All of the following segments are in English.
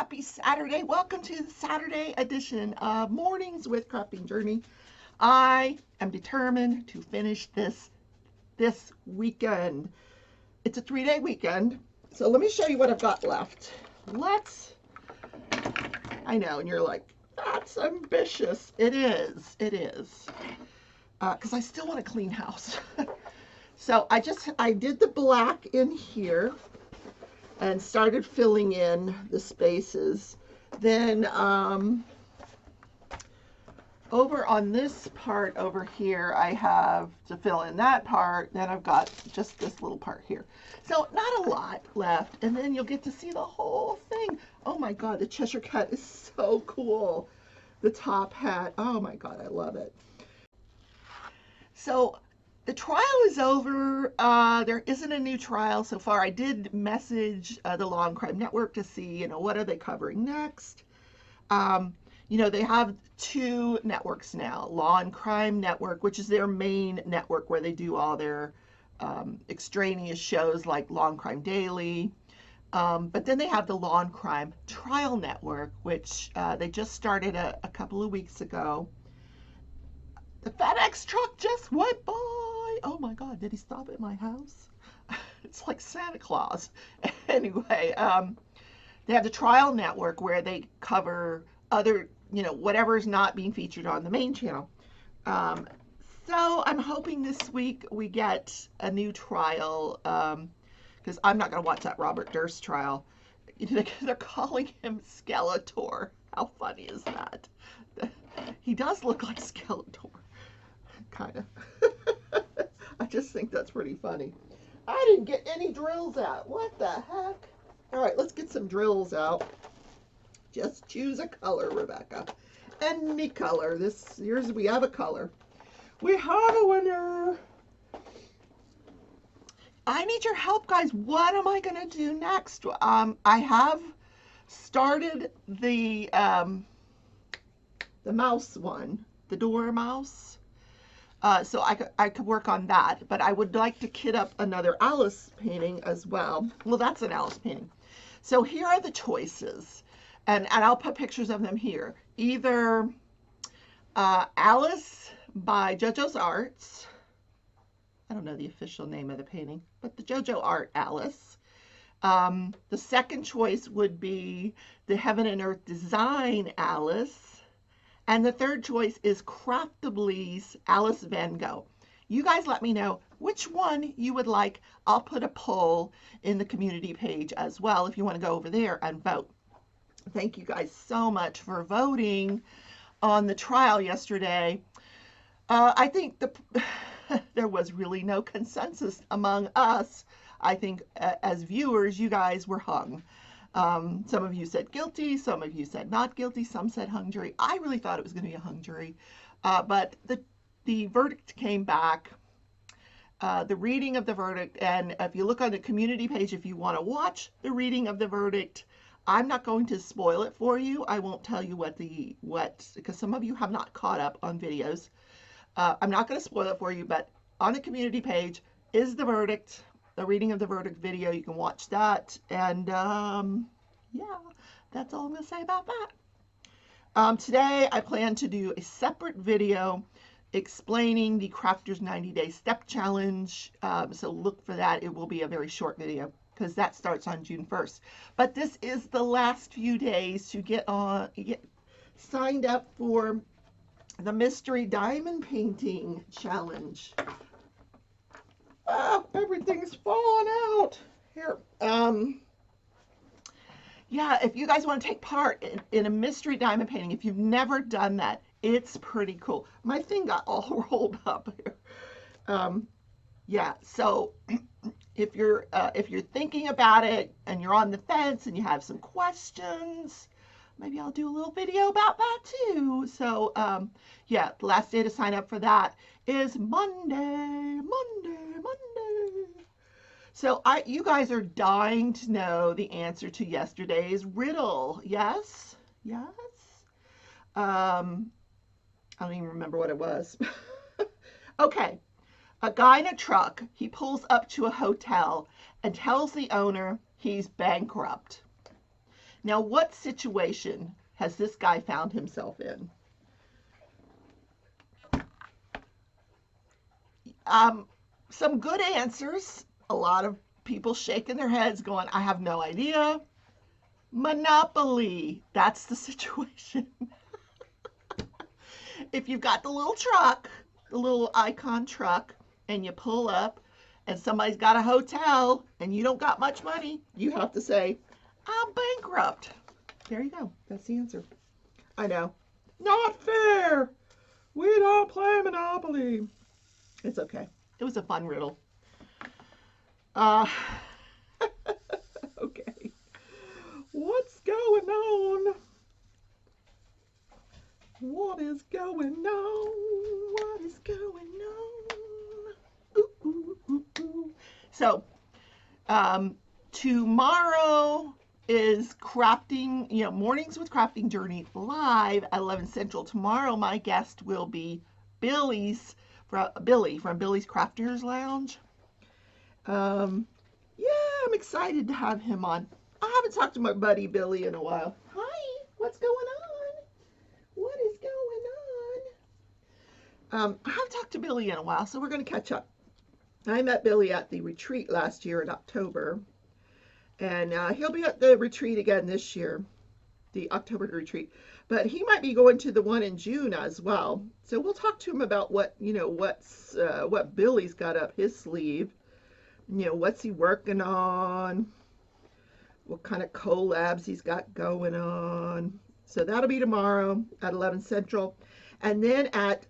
Happy Saturday. Welcome to the Saturday edition of Mornings with Crafting Journey. I am determined to finish this weekend. It's a 3-day weekend. So let me show you what I've got left. I know, and you're like, that's ambitious. It is. Because I still want a clean house. So I did the black in here and started filling in the spaces. Then over on this part over here, I have to fill in that part. Then I've got just this little part here. So not a lot left. And then you'll get to see the whole thing. Oh my God, the Cheshire Cat is so cool. The top hat. Oh my God, I love it. So the trial is over. There isn't a new trial so far. I did message the Law and Crime Network to see, what are they covering next. They have 2 networks now. Law and Crime Network, which is their main network where they do all their extraneous shows like Law and Crime Daily. But then they have the Law and Crime Trial Network, which they just started a couple of weeks ago. The FedEx truck just went by. Oh my God, did he stop at my house? It's like Santa Claus. Anyway, they have the Trial Network where they cover other, whatever is not being featured on the main channel. So I'm hoping this week we get a new trial, because I'm not going to watch that Robert Durst trial. They're calling him Skeletor. How funny is that? He does look like Skeletor. Kind of. I just think that's pretty funny. I didn't get any drills out. What the heck? All right, let's get some drills out. Just choose a color, Rebecca. Any color. Here's we have a color. We have a winner. I need your help, guys. What am I going to do next? I have started the mouse one, the door mouse. So I could work on that, but I would like to kit up another Alice painting as well. Well, that's an Alice painting. So here are the choices, and I'll put pictures of them here. Either Alice by JoJo's Arts. I don't know the official name of the painting, but the JoJo Art Alice. The second choice would be the Heaven and Earth Design Alice. And the third choice is Craftably's Alice Van Gogh. You guys let me know which one you would like. I'll put a poll in the community page as well if you want to go over there and vote. Thank you guys so much for voting on the trial yesterday. I think there was really no consensus among us. I think as viewers, you guys were hung. Some of you said guilty, some of you said not guilty, some said hung jury. I really thought it was going to be a hung jury, but the verdict came back. The reading of the verdict, and if you look on the community page, if you want to watch the reading of the verdict, I'm not going to spoil it for you. I won't tell you because some of you have not caught up on videos. I'm not going to spoil it for you, but on the community page is the verdict. The reading of the verdict video, you can watch that, and yeah, that's all I'm going to say about that. Today I plan to do a separate video explaining the Crafter's 90-Day Step Challenge, so look for that. It will be a very short video because that starts on June 1st. But this is the last few days to get signed up for the Mystery Diamond Painting Challenge. Oh, everything's falling out here. Yeah, if you guys want to take part in a mystery diamond painting, if you've never done that, it's pretty cool. My thing got all rolled up here. Yeah, so if you're thinking about it and you're on the fence and you have some questions, maybe I'll do a little video about that too. So yeah, the last day to sign up for that is Monday. So you guys are dying to know the answer to yesterday's riddle. Yes? I don't even remember what it was. Okay. A guy in a truck, he pulls up to a hotel and tells the owner he's bankrupt. Now, what situation has this guy found himself in? Some good answers. A lot of people shaking their heads going, I have no idea. Monopoly. That's the situation. If you've got the little truck, the little icon truck, and you pull up and somebody's got a hotel and you don't got much money, you have to say, I'm bankrupt. There you go. That's the answer. I know. Not fair. We don't play Monopoly. It's okay. It was a fun riddle. Uh, okay. What's going on? What is going on? What is going on? Ooh, ooh, ooh, ooh. So, tomorrow is crafting, mornings with crafting journey live at 11 Central. Tomorrow, my guest will be Billy from Billy's Crafters Lounge. Yeah, I'm excited to have him on. I haven't talked to my buddy Billy in a while. Hi, what's going on? What is going on? I haven't talked to Billy in a while, so we're going to catch up. I met Billy at the retreat last year in October, and he'll be at the retreat again this year, the October retreat. But he might be going to the one in June as well. So we'll talk to him about what Billy's got up his sleeve. What's he working on? What kind of collabs he's got going on. So that'll be tomorrow at 11 Central. And then at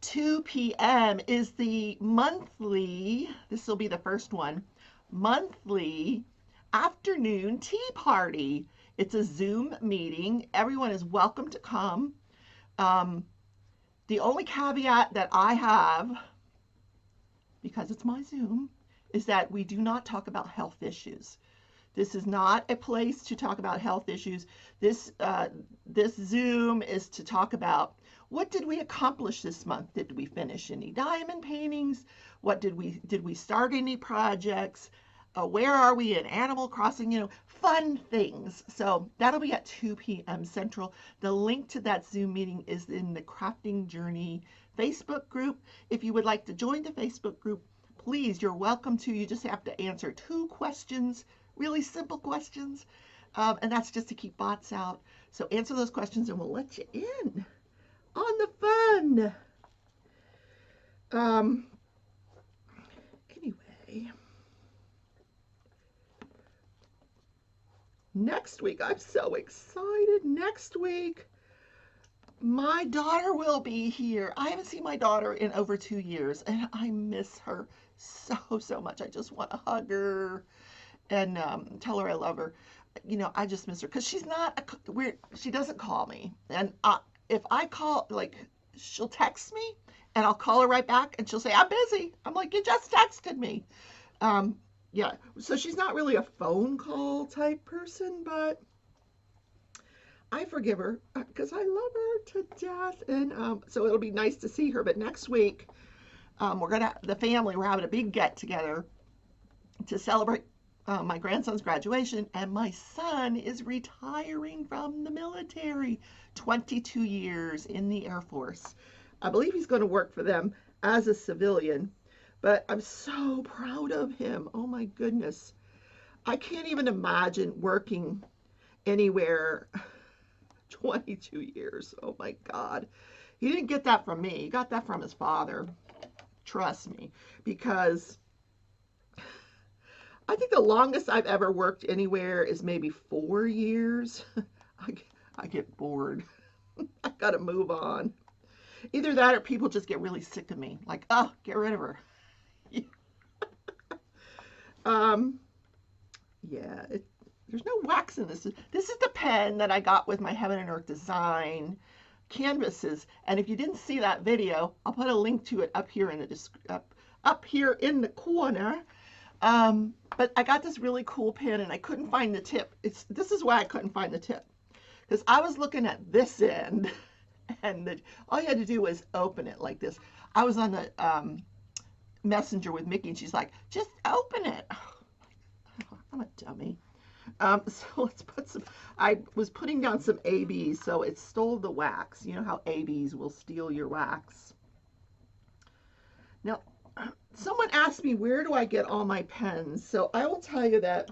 2 p.m. is the monthly, this will be the first one, monthly afternoon tea party. It's a Zoom meeting. Everyone is welcome to come. The only caveat that I have, because it's my Zoom, is that we do not talk about health issues. This is not a place to talk about health issues. This Zoom is to talk about what did we accomplish this month? Did we finish any diamond paintings? Did we start any projects? Where are we in Animal Crossing? Fun things. So that'll be at 2 p.m. Central. The link to that Zoom meeting is in the Crafting Journey Facebook group. If you would like to join the Facebook group, please, you're welcome to. You just have to answer 2 questions, really simple questions, and that's just to keep bots out. So answer those questions and we'll let you in on the fun. Anyway, next week, I'm so excited. Next week, my daughter will be here. I haven't seen my daughter in over 2 years, and I miss her so much. I just want to hug her and tell her I love her. I just miss her because she's not she doesn't call me. And if I call, she'll text me, and I'll call her right back, and she'll say, I'm busy. I'm like, you just texted me. Yeah, so she's not really a phone call type person, but I forgive her because I love her to death, and so it'll be nice to see her. But next week, we're having a big get together to celebrate my grandson's graduation, and my son is retiring from the military. 22 years in the Air Force. I believe he's going to work for them as a civilian, but I'm so proud of him. Oh my goodness. I can't even imagine working anywhere 22 years. Oh my God. He didn't get that from me. He got that from his father. Trust me. Because I think the longest I've ever worked anywhere is maybe 4 years. I get bored. I gotta move on. Either that or people just get really sick of me. Like, oh, get rid of her. Yeah, there's no wax in this. This is the pen that I got with my Heaven and Earth Design canvases. And if you didn't see that video, I'll put a link to it up here in the corner. But I got this really cool pen, and I couldn't find the tip. This is why I couldn't find the tip, because I was looking at this end, and all you had to do was open it like this. I was on the messenger with Mickey, and she's like, just open it. I'm a dummy. So let's put some, I was putting down some ABs, so it stole the wax. You know how ABs will steal your wax. Now, someone asked me, where do I get all my pens? So I will tell you that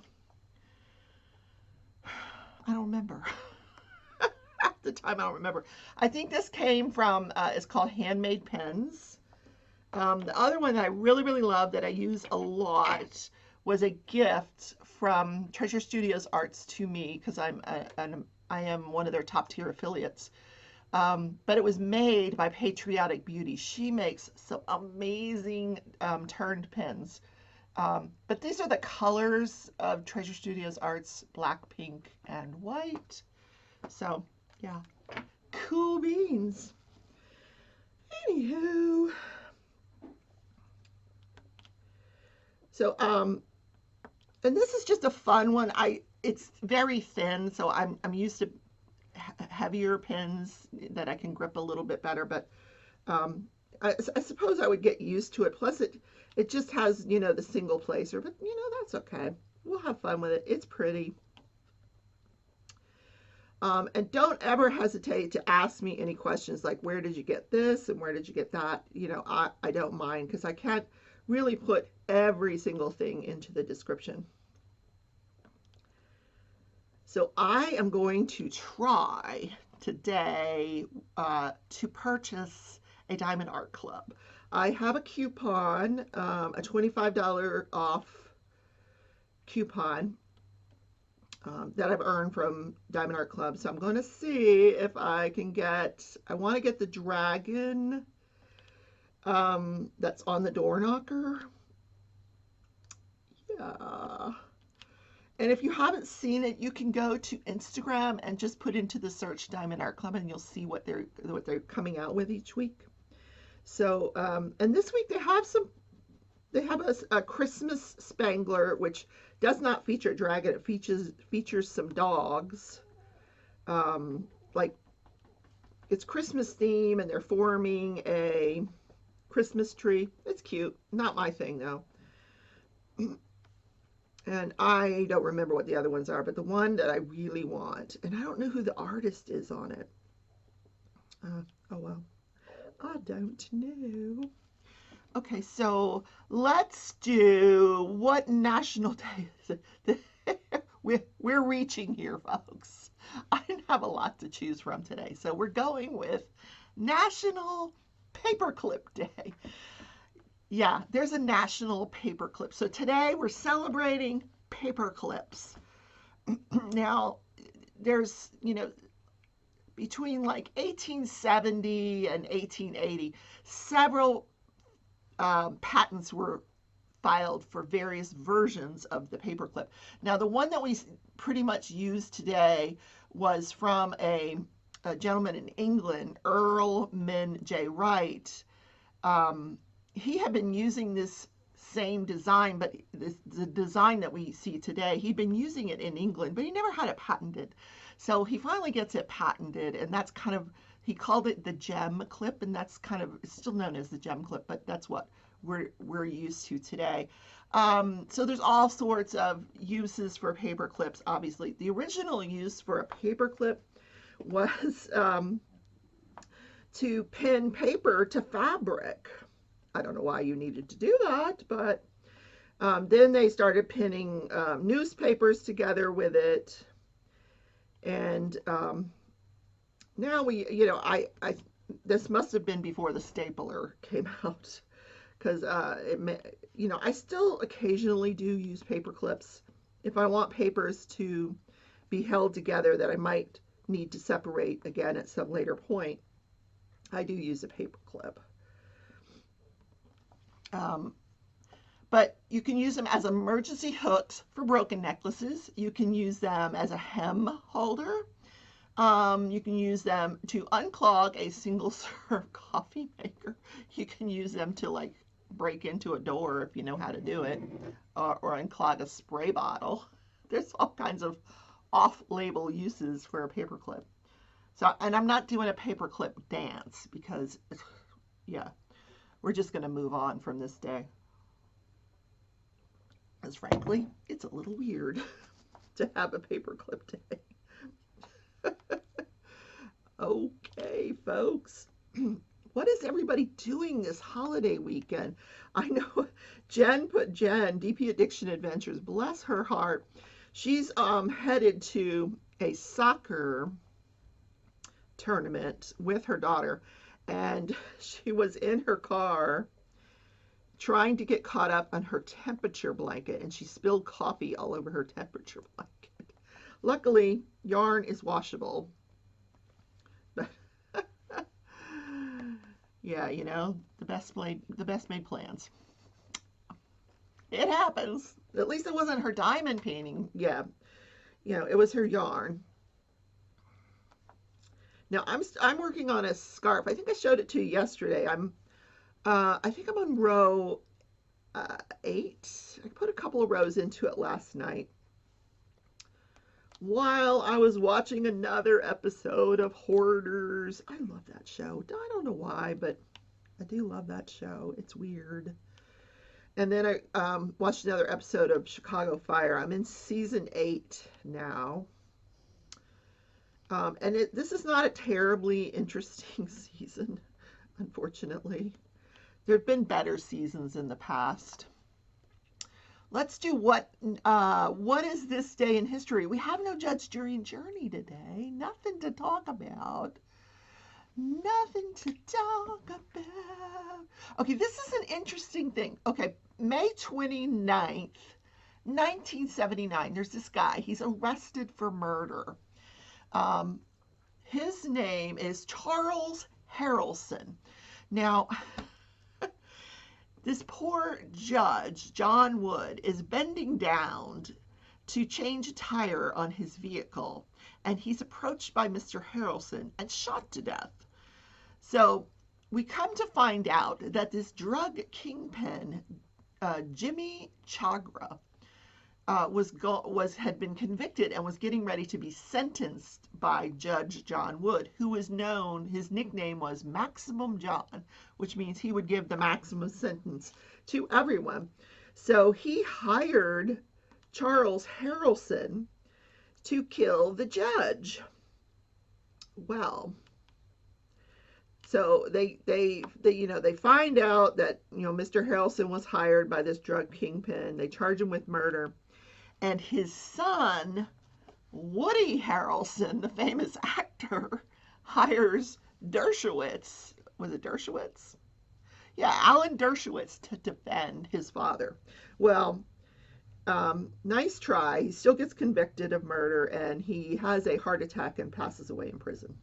I don't remember. At the time, I don't remember. I think this came from, it's called Handmade Pens. The other one that I really, really love that I use a lot was a gift from Treasure Studios Arts to me because I am one of their top tier affiliates. But it was made by Patriotic Beauty. She makes some amazing turned pens. But these are the colors of Treasure Studios Arts, black, pink, and white. So, yeah, cool beans. Anywho. So, and this is just a fun one. It's very thin, so I'm used to heavier pens that I can grip a little bit better. But I suppose I would get used to it. Plus, it just has, you know, the single placer. But you know, that's okay. We'll have fun with it. It's pretty. And don't ever hesitate to ask me any questions like, where did you get this and where did you get that? You know, I don't mind because I can't really put every single thing into the description. So I am going to try today to purchase a Diamond Art Club. I have a coupon, a $25 off coupon that I've earned from Diamond Art Club. So I'm going to see if I can get, I want to get the dragon that's on the door knocker. Yeah. And if you haven't seen it, you can go to Instagram and just put into the search Diamond Art Club and you'll see what they're coming out with each week. So, and this week they have a Christmas Spangler, which does not feature a dragon. It features some dogs. Like it's Christmas theme and they're forming a Christmas tree. It's cute. Not my thing though. And I don't remember what the other ones are, but the one that I really want, and I don't know who the artist is on it. Oh well, I don't know. Okay, so let's do, what national day is it? We're reaching here, folks. I didn't have a lot to choose from today, so we're going with National Paperclip Day. Yeah, there's a National Paperclip. So today we're celebrating paper clips. Now, there's, you know, between like 1870 and 1880, several patents were filed for various versions of the paperclip. Now, the one that we pretty much use today was from a gentleman in England, Earl Min J. Wright. He had been using this same design, but the design that we see today, he'd been using it in England, but he never had it patented. So he finally gets it patented, and that's kind of, he called it the gem clip, and that's kind of, it's still known as the gem clip, but that's what we're used to today. So there's all sorts of uses for paper clips, obviously. The original use for a paper clip was to pin paper to fabric. I don't know why you needed to do that, but then they started pinning newspapers together with it. And now we, you know, this must have been before the stapler came out, because you know, I still occasionally do use paper clips if I want papers to be held together that I might need to separate again at some later point. I do use a paper clip. But you can use them as emergency hooks for broken necklaces. You can use them as a hem holder. You can use them to unclog a single serve coffee maker. You can use them to like break into a door if you know how to do it, or unclog a spray bottle. There's all kinds of off-label uses for a paperclip. So, and I'm not doing a paperclip dance because, yeah, we're just going to move on from this day. Because frankly, it's a little weird. to have a paperclip day. Okay, folks. What is everybody doing this holiday weekend? I know Jen, DP Addiction Adventures, bless her heart. She's headed to a soccer tournament with her daughter, and she was in her car trying to get caught up on her temperature blanket, and she spilled coffee all over her temperature blanket. Luckily, yarn is washable. But yeah, you know, the best made plans. It happens. At least it wasn't her diamond painting. Yeah, you know, it was her yarn. Now I'm working on a scarf. I think I showed it to you yesterday. I think I'm on row 8. I put a couple of rows into it last night while I was watching another episode of Hoarders. I love that show. I don't know why, but I do love that show. It's weird. And then I watched another episode of Chicago Fire. I'm in season 8 now. And this is not a terribly interesting season, unfortunately. There have been better seasons in the past. Let's do what is this day in history? We have no judge, jury, and journey today. Nothing to talk about. Nothing to talk about. Okay, this is an interesting thing. Okay, May 29th, 1979, there's this guy. He's arrested for murder. His name is Charles Harrelson. Now, this poor judge, John Wood, is bending down to change a tire on his vehicle, and he's approached by Mr. Harrelson and shot to death. So we come to find out that this drug kingpin, Jimmy Chagra, had been convicted and was getting ready to be sentenced by Judge John Wood, who was known, his nickname was Maximum John, which means he would give the maximum sentence to everyone. So he hired Charles Harrelson to kill the judge. Well, so they find out that, Mr. Harrelson was hired by this drug kingpin. They charge him with murder. And his son, Woody Harrelson, the famous actor, hires Dershowitz. Was it Dershowitz? Yeah, Alan Dershowitz to defend his father. Well, nice try. He still gets convicted of murder, and he has a heart attack and passes away in prison.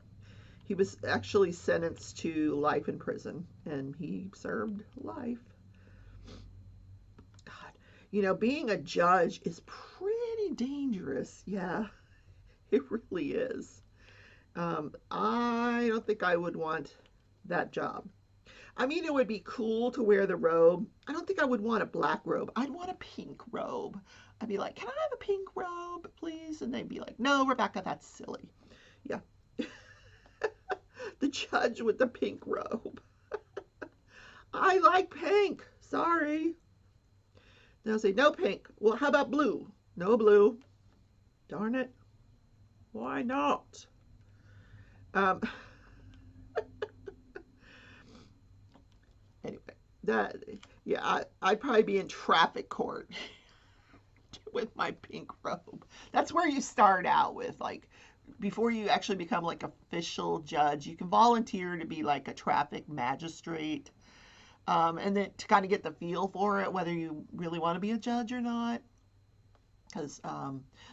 He was actually sentenced to life in prison, and he served life. God, being a judge is pretty dangerous. Yeah, it really is. I don't think I would want that job. I mean, it would be cool to wear the robe. I don't think I would want a black robe. I'd want a pink robe. I'd be like, can I have a pink robe, please? And they'd be like, no, Rebecca, that's silly. Yeah. The judge with the pink robe. I like pink. Sorry. They'll say, no pink. Well, how about blue? No blue. Darn it. Why not? Anyway, I'd probably be in traffic court with my pink robe. That's where you start out with, like, before you actually become like official judge, you can volunteer to be like a traffic magistrate, and then to kind of get the feel for it, whether you really want to be a judge or not. Because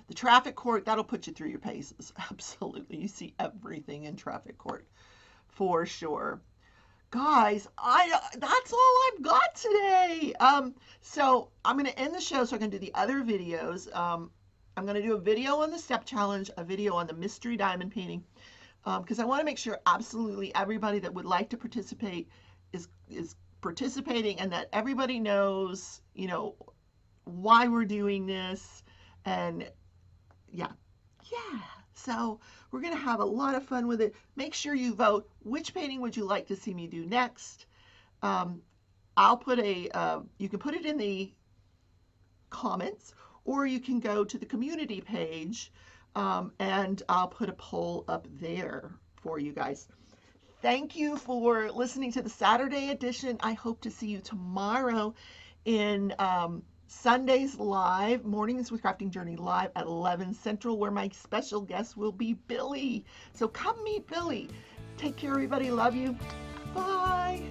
the traffic court, that'll put you through your paces. Absolutely. You see everything in traffic court for sure. Guys, that's all I've got today. So I'm going to end the show so I can do the other videos. I'm going to do a video on the step challenge, a video on the mystery diamond painting, because I want to make sure absolutely everybody that would like to participate is participating, and that everybody knows, why we're doing this. And yeah. So we're going to have a lot of fun with it. Make sure you vote. Which painting would you like to see me do next? I'll put you can put it in the comments, or you can go to the community page, and I'll put a poll up there for you guys. Thank you for listening to the Saturday edition. I hope to see you tomorrow in Sundays live, Mornings with Crafting Journey live at 11 Central, where my special guest will be Billy. So come meet Billy. Take care, everybody. Love you. Bye.